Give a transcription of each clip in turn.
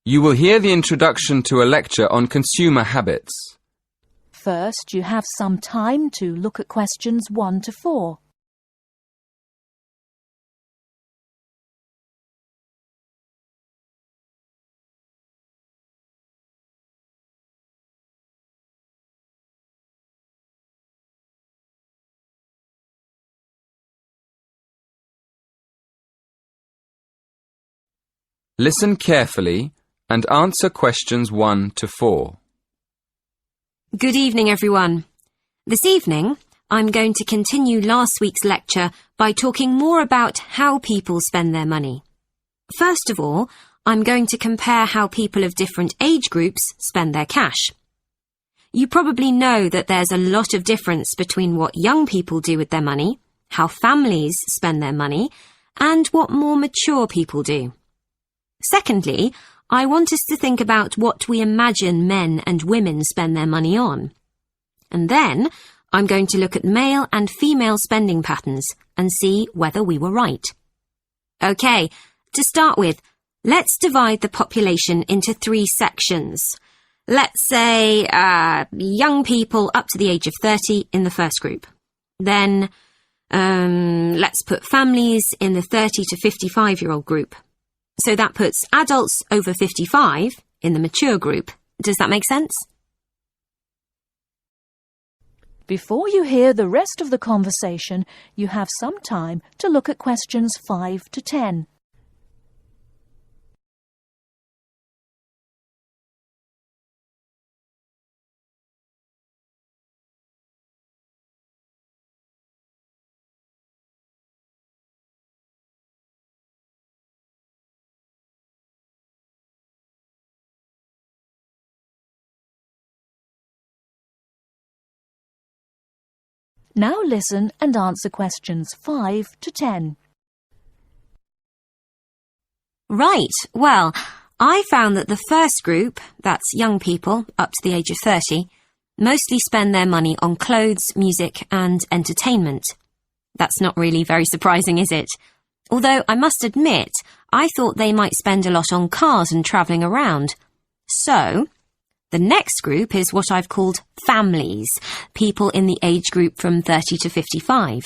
You will hear the introduction to a lecture on consumer habits. First, you have some time to look at questions 1 to 4. Listen carefully and answer questions 1 to 4. Good evening, everyone. This evening, I'm going to continue last week's lecture by talking more about how people spend their money. First of all, I'm going to compare how people of different age groups spend their cash. You probably know that there's a lot of difference between what young people do with their money, how families spend their money, and what more mature people do. Secondly, I want us to think about what we imagine men and women spend their money on. And then, I'm going to look at male and female spending patterns and see whether we were right. Okay, to start with, let's divide the population into 3 sections. Let's say young people up to the age of 30 in the first group. Then, let's put families in the 30 to 55-year-old group. So that puts adults over 55 in the mature group. Does that make sense? Before you hear the rest of the conversation, you have some time to look at questions 5 to 10. Now listen and answer questions 5 to 10. Right, well, I found that the first group, that's young people up to the age of 30, mostly spend their money on clothes, music and entertainment. That's not really very surprising, is it? Although I must admit, I thought they might spend a lot on cars and travelling around. So, the next group is what I've called families, people in the age group from 30 to 55.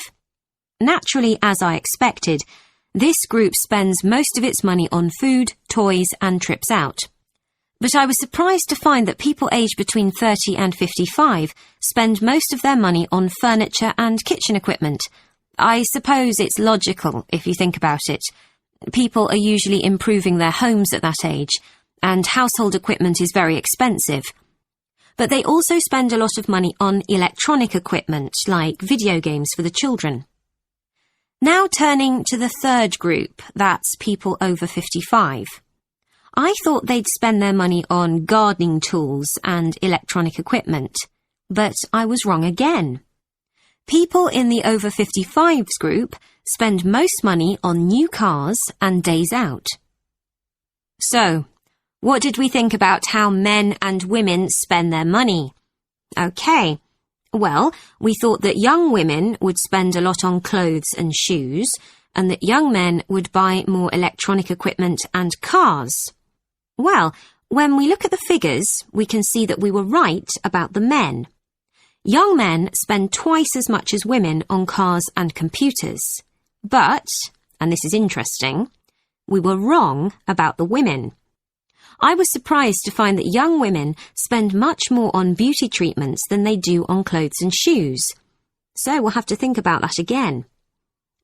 Naturally, as I expected, this group spends most of its money on food, toys and trips out. But I was surprised to find that people aged between 30 and 55 spend most of their money on furniture and kitchen equipment. I suppose it's logical if you think about it. People are usually improving their homes at that age, and household equipment is very expensive. But they also spend a lot of money on electronic equipment, like video games for the children. Now turning to the third group, that's people over 55. I thought they'd spend their money on gardening tools and electronic equipment, but I was wrong again. People in the over 55s group spend most money on new cars and days out. So, what did we think about how men and women spend their money? Okay, well, we thought that young women would spend a lot on clothes and shoes, and that young men would buy more electronic equipment and cars. Well, when we look at the figures, we can see that we were right about the men. Young men spend twice as much as women on cars and computers. But, and this is interesting, we were wrong about the women. I was surprised to find that young women spend much more on beauty treatments than they do on clothes and shoes. So we'll have to think about that again.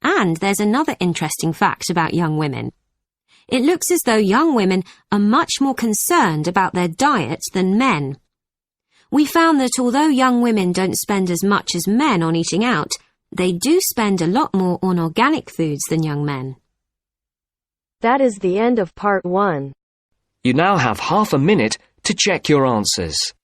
And there's another interesting fact about young women. It looks as though young women are much more concerned about their diet than men. We found that although young women don't spend as much as men on eating out, they do spend a lot more on organic foods than young men. That is the end of part 1. You now have half a minute to check your answers.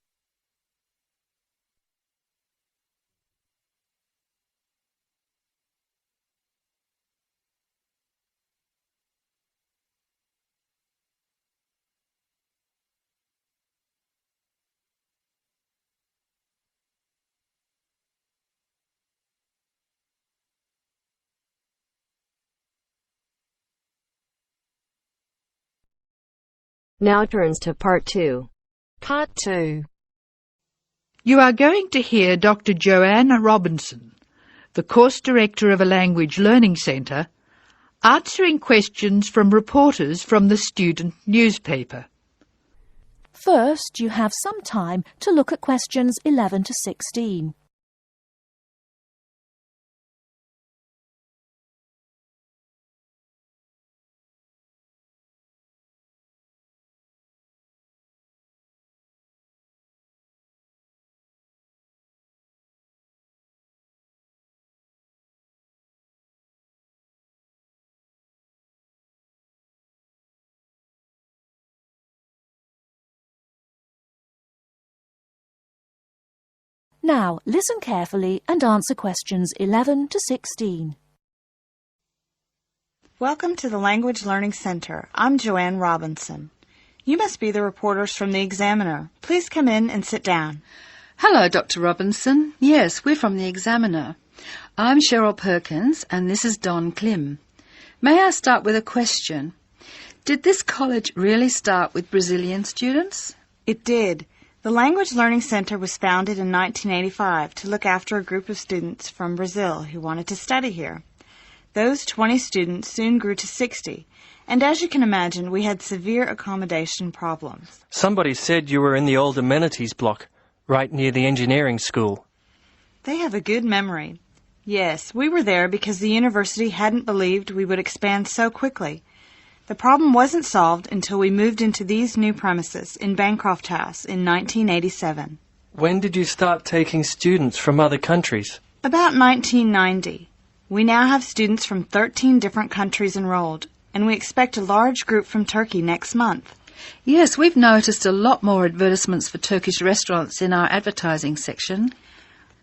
Now turns to Part 2. Part 2. You are going to hear Dr. Joanna Robinson, the course director of a language learning centre, answering questions from reporters from the student newspaper. First, you have some time to look at questions 11 to 16. Now, listen carefully and answer questions 11 to 16. Welcome to the Language Learning Center. I'm Joanne Robinson. You must be the reporters from the Examiner. Please come in and sit down. Hello, Dr. Robinson. Yes, we're from the Examiner. I'm Cheryl Perkins and this is Don Klim. May I start with a question? Did this college really start with Brazilian students? It did. The Language Learning Center was founded in 1985 to look after a group of students from Brazil who wanted to study here. Those 20 students soon grew to 60, and as you can imagine, we had severe accommodation problems. Somebody said you were in the old amenities block, right near the engineering school. They have a good memory. Yes, we were there because the university hadn't believed we would expand so quickly. The problem wasn't solved until we moved into these new premises in Bancroft House in 1987. When did you start taking students from other countries? About 1990. We now have students from 13 different countries enrolled, and we expect a large group from Turkey next month. Yes, we've noticed a lot more advertisements for Turkish restaurants in our advertising section.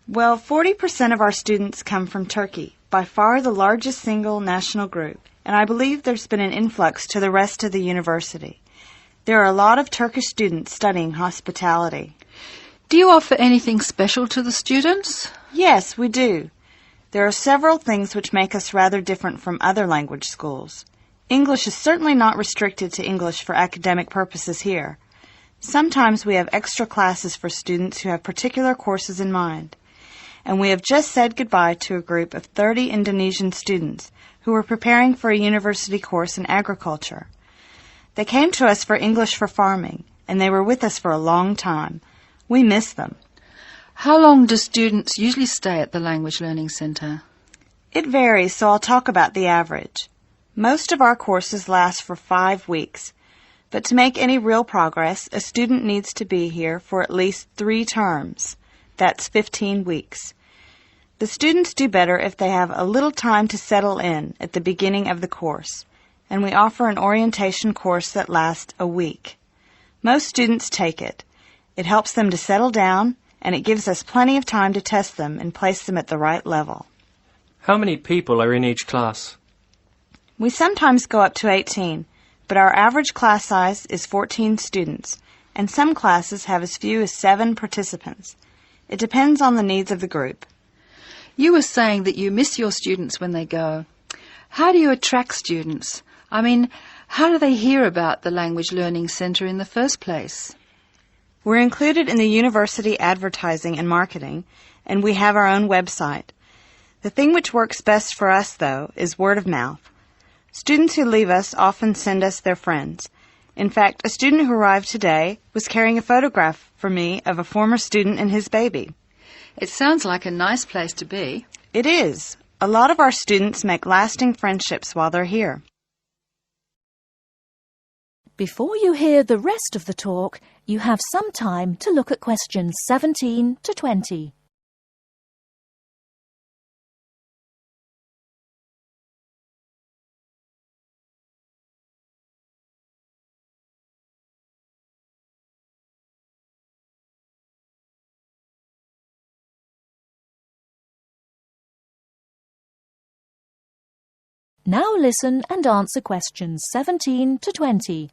Well, 40% of our students come from Turkey, by far the largest single national group, and I believe there's been an influx to the rest of the university. There are a lot of Turkish students studying hospitality. Do you offer anything special to the students? Yes, we do. There are several things which make us rather different from other language schools. English is certainly not restricted to English for academic purposes here. Sometimes we have extra classes for students who have particular courses in mind. And we have just said goodbye to a group of 30 Indonesian students who were preparing for a university course in agriculture. They came to us for English for farming, and they were with us for a long time. We miss them. How long do students usually stay at the Language Learning Centre? It varies, so I'll talk about the average. Most of our courses last for 5 weeks, but to make any real progress, a student needs to be here for at least 3 terms. That's 15 weeks. The students do better if they have a little time to settle in at the beginning of the course, and we offer an orientation course that lasts a week. Most students take it. It helps them to settle down, and it gives us plenty of time to test them and place them at the right level. How many people are in each class? We sometimes go up to 18, but our average class size is 14 students, and some classes have as few as 7 participants. It depends on the needs of the group. You were saying that you miss your students when they go. How do you attract students? I mean, how do they hear about the Language Learning Centre in the first place? We're included in the university advertising and marketing, and we have our own website. The thing which works best for us, though, is word of mouth. Students who leave us often send us their friends. In fact, a student who arrived today was carrying a photograph for me of a former student and his baby. It sounds like a nice place to be. It is. A lot of our students make lasting friendships while they're here. Before you hear the rest of the talk, you have some time to look at questions 17 to 20. Now listen and answer questions 17 to 20.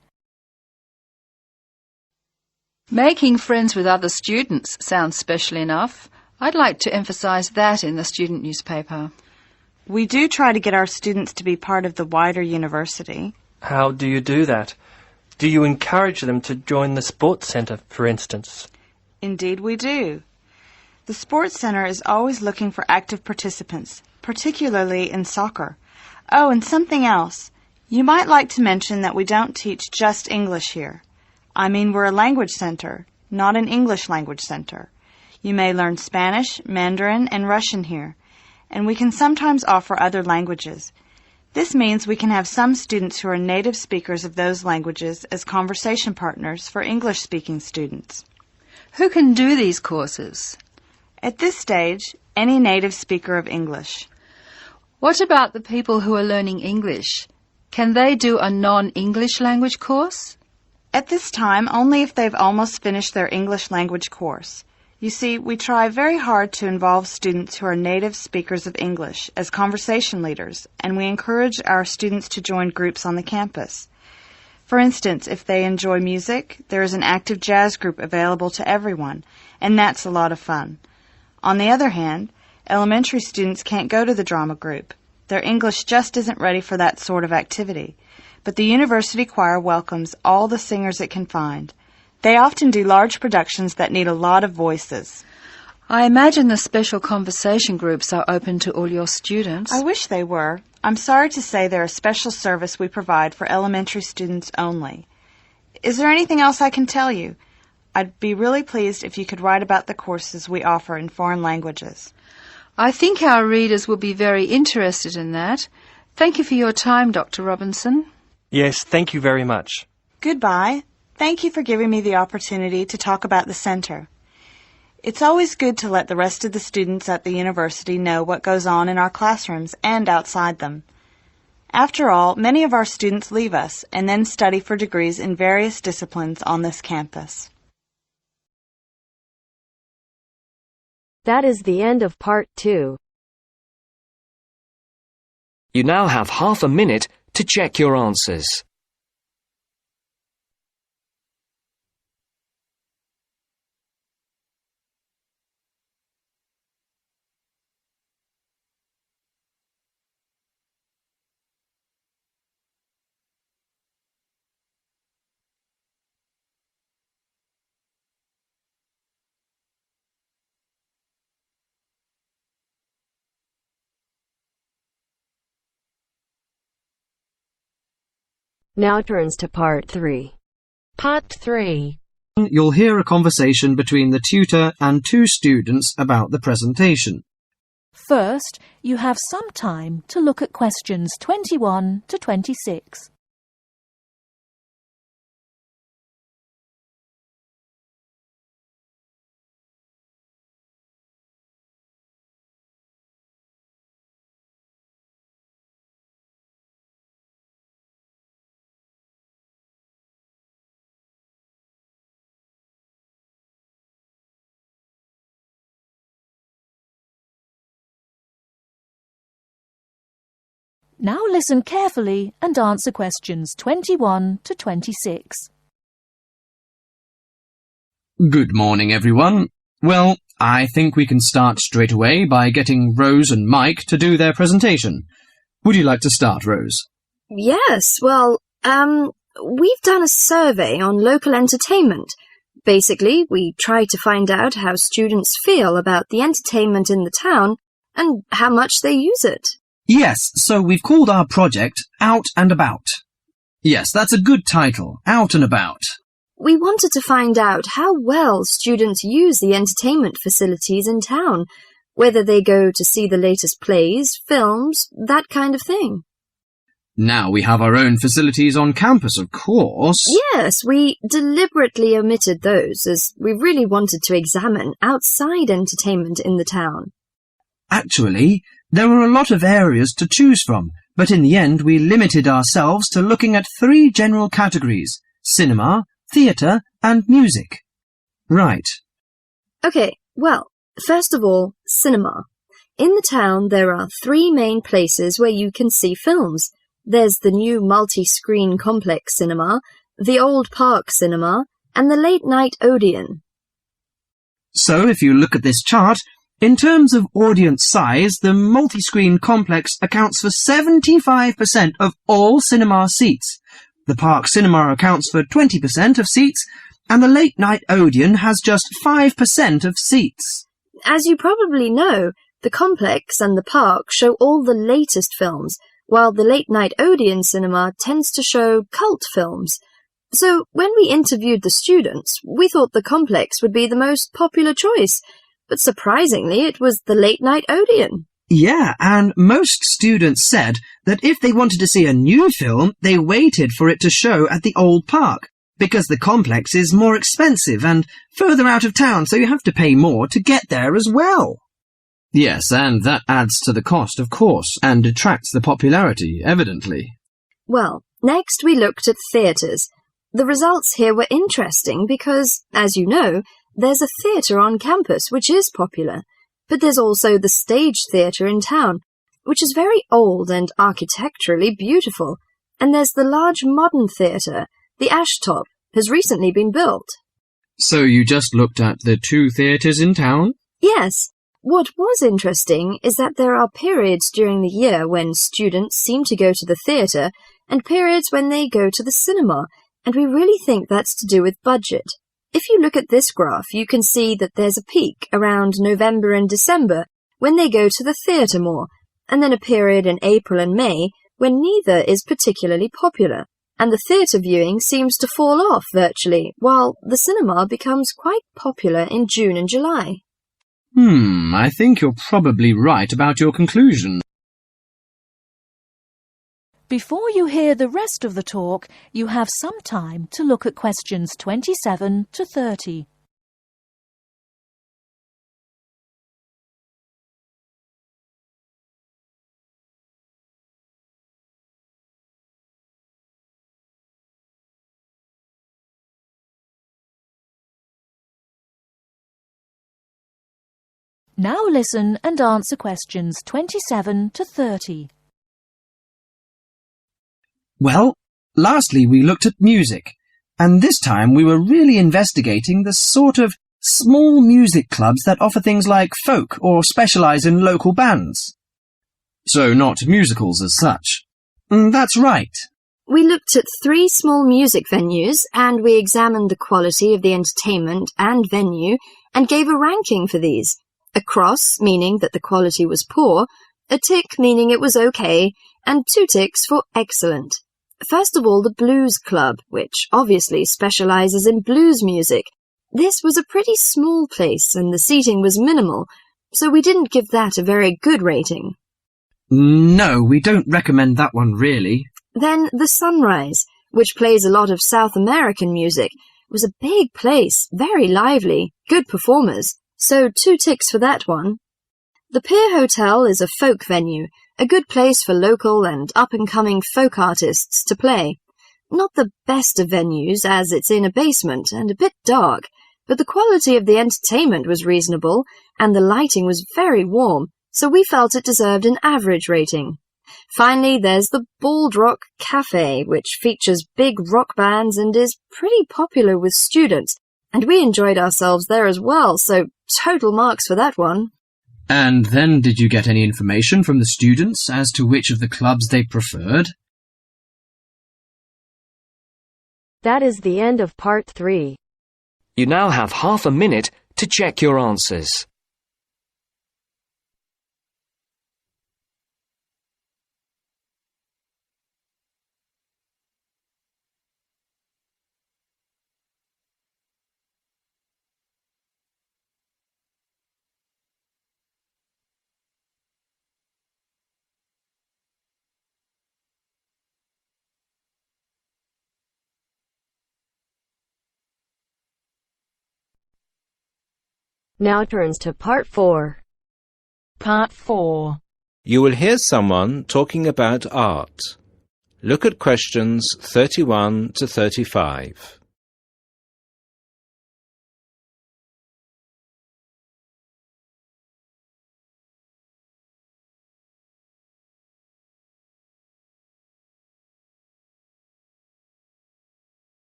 Making friends with other students sounds special enough. I'd like to emphasise that in the student newspaper. We do try to get our students to be part of the wider university. How do you do that? Do you encourage them to join the sports centre, for instance? Indeed we do. The Sports Center is always looking for active participants, particularly in soccer. Oh, and something else. You might like to mention that we don't teach just English here. I mean, we're a language center, not an English language center. You may learn Spanish, Mandarin, and Russian here, and we can sometimes offer other languages. This means we can have some students who are native speakers of those languages as conversation partners for English-speaking students. Who can do these courses? At this stage, any native speaker of English. What about the people who are learning English? Can they do a non-English language course? At this time, only if they've almost finished their English language course. You see, we try very hard to involve students who are native speakers of English as conversation leaders, and we encourage our students to join groups on the campus. For instance, if they enjoy music, there is an active jazz group available to everyone, and that's a lot of fun. On the other hand, elementary students can't go to the drama group. Their English just isn't ready for that sort of activity. But the university choir welcomes all the singers it can find. They often do large productions that need a lot of voices. I imagine the special conversation groups are open to all your students. I wish they were. I'm sorry to say they're a special service we provide for elementary students only. Is there anything else I can tell you? I'd be really pleased if you could write about the courses we offer in foreign languages. I think our readers will be very interested in that. Thank you for your time, Dr. Robinson. Yes, thank you very much. Goodbye. Thank you for giving me the opportunity to talk about the center. It's always good to let the rest of the students at the university know what goes on in our classrooms and outside them. After all, many of our students leave us and then study for degrees in various disciplines on this campus. That is the end of part 2. You now have half a minute to check your answers. Now turns to part 3. Part 3. You'll hear a conversation between the tutor and two students about the presentation. First, you have some time to look at questions 21 to 26. Now listen carefully and answer questions 21 to 26. Good morning, everyone. Well, I think we can start straight away by getting Rose and Mike to do their presentation. Would you like to start, Rose? Yes, well, we've done a survey on local entertainment. Basically, we try to find out how students feel about the entertainment in the town and how much they use it. Yes, so we've called our project Out and About. Yes, that's a good title, Out and About. We wanted to find out how well students use the entertainment facilities in town, whether they go to see the latest plays, films, that kind of thing. Now we have our own facilities on campus, of course. Yes, we deliberately omitted those, as we really wanted to examine outside entertainment in the town. Actually, there were a lot of areas to choose from, but in the end we limited ourselves to looking at 3 general categories: cinema, theatre, and music. Right. Okay, well, first of all, cinema. In the town there are 3 main places where you can see films. There's the new multi-screen complex cinema, the Old Park Cinema, and the Late Night Odeon. So if you look at this chart, in terms of audience size, the multi-screen complex accounts for 75% of all cinema seats. The park cinema accounts for 20% of seats, and the late-night Odeon has just 5% of seats. As you probably know, the complex and the park show all the latest films, while the late-night Odeon cinema tends to show cult films. So when we interviewed the students, we thought the complex would be the most popular choice, but surprisingly it was the late-night Odeon. Yeah, and most students said that if they wanted to see a new film, they waited for it to show at the old park, because the complex is more expensive and further out of town, so you have to pay more to get there as well. Yes, and that adds to the cost, of course, and detracts the popularity, evidently. Well, next we looked at theatres. The results here were interesting because, as you know, there's a theatre on campus which is popular, but there's also the Stage Theatre in town, which is very old and architecturally beautiful, and there's the large modern theatre, the Ashtop, has recently been built. So you just looked at the two theatres in town? Yes. What was interesting is that there are periods during the year when students seem to go to the theatre and periods when they go to the cinema, and we really think that's to do with budget. If you look at this graph, you can see that there's a peak around November and December when they go to the theatre more, and then a period in April and May when neither is particularly popular, and the theatre viewing seems to fall off virtually, while the cinema becomes quite popular in June and July. I think you're probably right about your conclusion. Before you hear the rest of the talk, you have some time to look at questions 27 to 30. Now listen and answer questions 27 to 30. Well, lastly we looked at music, and this time we were really investigating the sort of small music clubs that offer things like folk or specialise in local bands. So not musicals as such. That's right. We looked at 3 small music venues and we examined the quality of the entertainment and venue and gave a ranking for these. A cross, meaning that the quality was poor, a tick, meaning it was okay, and 2 ticks for excellent. First of all, the Blues Club, which obviously specialises in blues music. This was a pretty small place and the seating was minimal, so we didn't give that a very good rating. No, we don't recommend that one really. Then the Sunrise, which plays a lot of South American music, was a big place, very lively, good performers. So 2 ticks for that one. The Pier Hotel is a folk venue, a good place for local and up-and-coming folk artists to play. Not the best of venues, as it's in a basement and a bit dark, but the quality of the entertainment was reasonable, and the lighting was very warm, so we felt it deserved an average rating. Finally, there's the Bald Rock Cafe, which features big rock bands and is pretty popular with students, and we enjoyed ourselves there as well, so total marks for that one. And then did you get any information from the students as to which of the clubs they preferred? That is the end of part 3. You now have half a minute to check your answers. Now turns to part 4. Part 4. You will hear someone talking about art. Look at questions 31 to 35.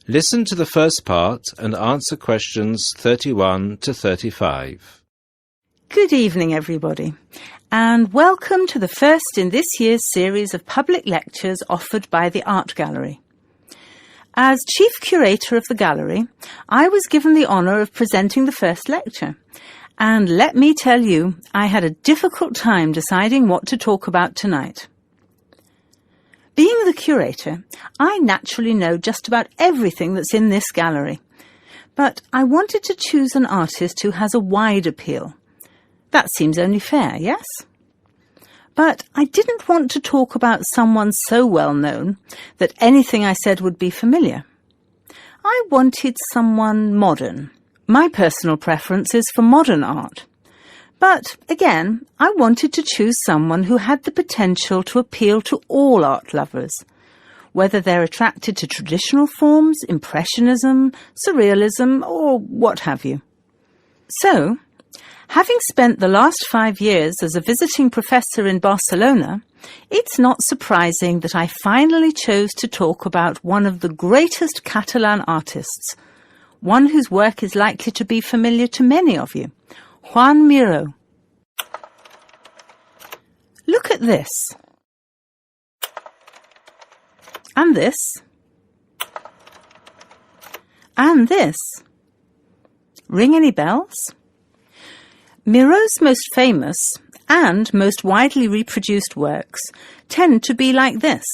Listen to the first part and answer questions 31 to 35. Good evening, everybody, and welcome to the first in this year's series of public lectures offered by the Art Gallery. As Chief Curator of the Gallery, I was given the honour of presenting the first lecture, and let me tell you, I had a difficult time deciding what to talk about tonight. Being the curator, I naturally know just about everything that's in this gallery, but I wanted to choose an artist who has a wide appeal. That seems only fair, yes? But I didn't want to talk about someone so well known that anything I said would be familiar. I wanted someone modern. My personal preference is for modern art. But, again, I wanted to choose someone who had the potential to appeal to all art lovers, whether they're attracted to traditional forms, impressionism, surrealism, or what have you. So, having spent the last 5 years as a visiting professor in Barcelona, it's not surprising that I finally chose to talk about one of the greatest Catalan artists, one whose work is likely to be familiar to many of you, Joan Miró. Look at this. And this. And this. Ring any bells? Miró's most famous and most widely reproduced works tend to be like this.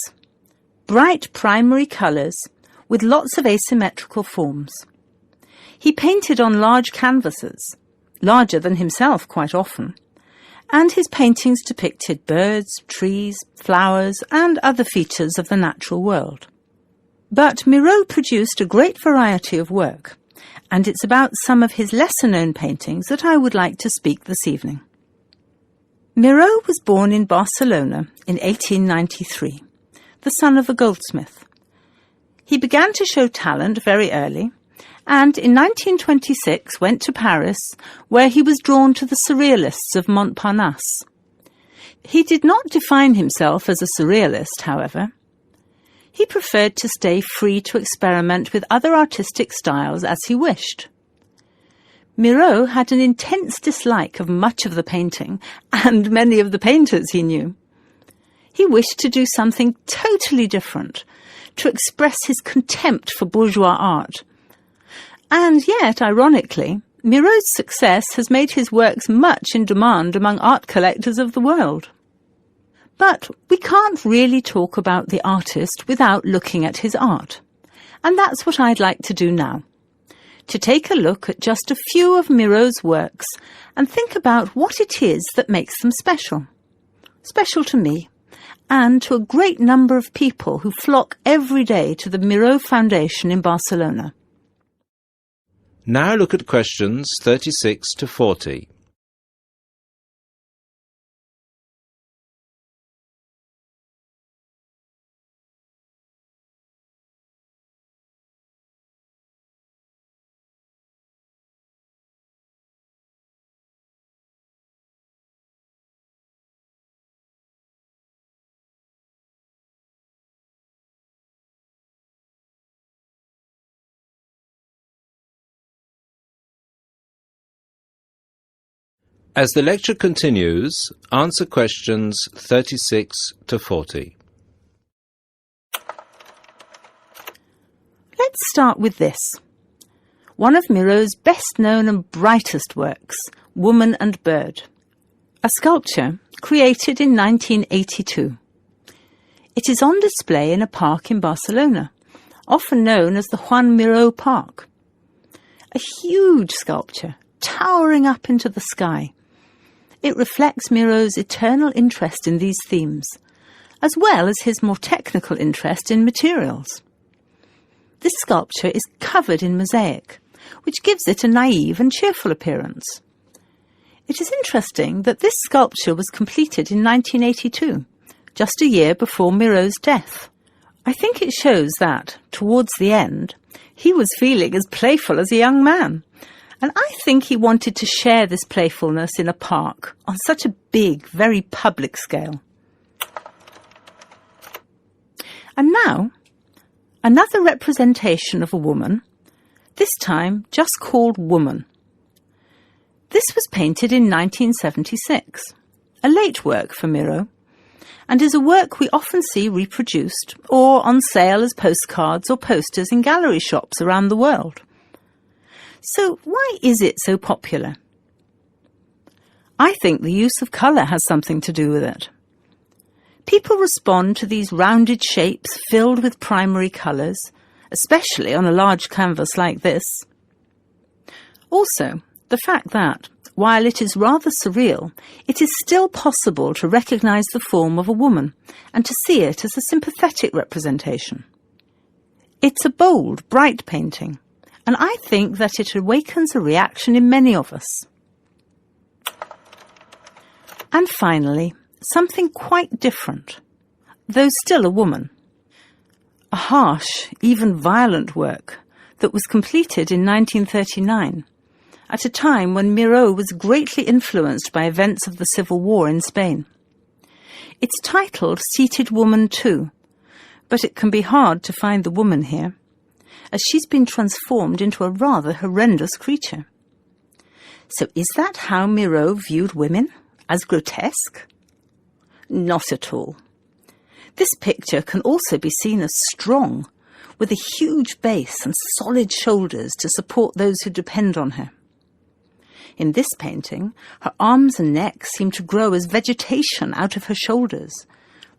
Bright primary colours with lots of asymmetrical forms. He painted on large canvases, larger than himself quite often, and his paintings depicted birds, trees, flowers, and other features of the natural world. But Miró produced a great variety of work, and it's about some of his lesser-known paintings that I would like to speak this evening. Miró was born in Barcelona in 1893, the son of a goldsmith. He began to show talent very early, and in 1926 went to Paris, where he was drawn to the surrealists of Montparnasse. He did not define himself as a surrealist, however. He preferred to stay free to experiment with other artistic styles as he wished. Miró had an intense dislike of much of the painting and many of the painters he knew. He wished to do something totally different, to express his contempt for bourgeois art. And yet, ironically, Miró's success has made his works much in demand among art collectors of the world. But we can't really talk about the artist without looking at his art. And that's what I'd like to do now. To take a look at just a few of Miró's works and think about what it is that makes them special. Special to me, and to a great number of people who flock every day to the Miró Foundation in Barcelona. Now look at questions 36 to 40. As the lecture continues, answer questions 36 to 40. Let's start with this. One of Miró's best-known and brightest works, Woman and Bird. A sculpture created in 1982. It is on display in a park in Barcelona, often known as the Joan Miró Park. A huge sculpture, towering up into the sky. It reflects Miró's eternal interest in these themes, as well as his more technical interest in materials. This sculpture is covered in mosaic, which gives it a naive and cheerful appearance. It is interesting that this sculpture was completed in 1982, just a year before Miró's death. I think it shows that, towards the end, he was feeling as playful as a young man. And I think he wanted to share this playfulness in a park on such a big, very public scale. And now, Another representation of a woman, this time just called Woman. This was painted in 1976, a late work for Miro, and is a work we often see reproduced or on sale as postcards or posters in gallery shops around the world. So why is it so popular? I think the use of colour has something to do with it. People respond to these rounded shapes filled with primary colours, especially on a large canvas like this. Also, the fact that, while it is rather surreal, it is still possible to recognise the form of a woman and to see it as a sympathetic representation. It's a bold, bright painting, and I think that it awakens a reaction in many of us. And finally, something quite different, though still a woman. A harsh, even violent work that was completed in 1939, at a time when Miro was greatly influenced by events of the Civil War in Spain. It's titled Seated Woman 2, but it can be hard to find the woman here, as she's been transformed into a rather horrendous creature. So is that how Miro viewed women? As grotesque? Not at all. This picture can also be seen as strong, with a huge base and solid shoulders to support those who depend on her. In this painting, her arms and neck seem to grow as vegetation out of her shoulders,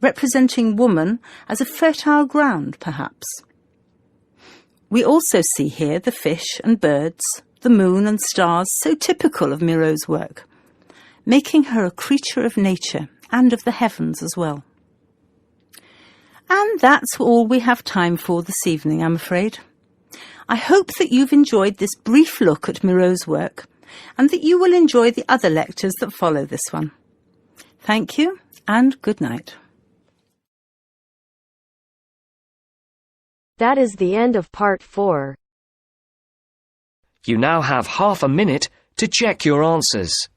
representing woman as a fertile ground, perhaps. We also see here the fish and birds, the moon and stars, so typical of Miro's work, making her a creature of nature and of the heavens as well. And that's all we have time for this evening, I'm afraid. I hope that you've enjoyed this brief look at Miro's work, and that you will enjoy the other lectures that follow this one. Thank you, and good night. That is the end of part 4. You now have half a minute to check your answers.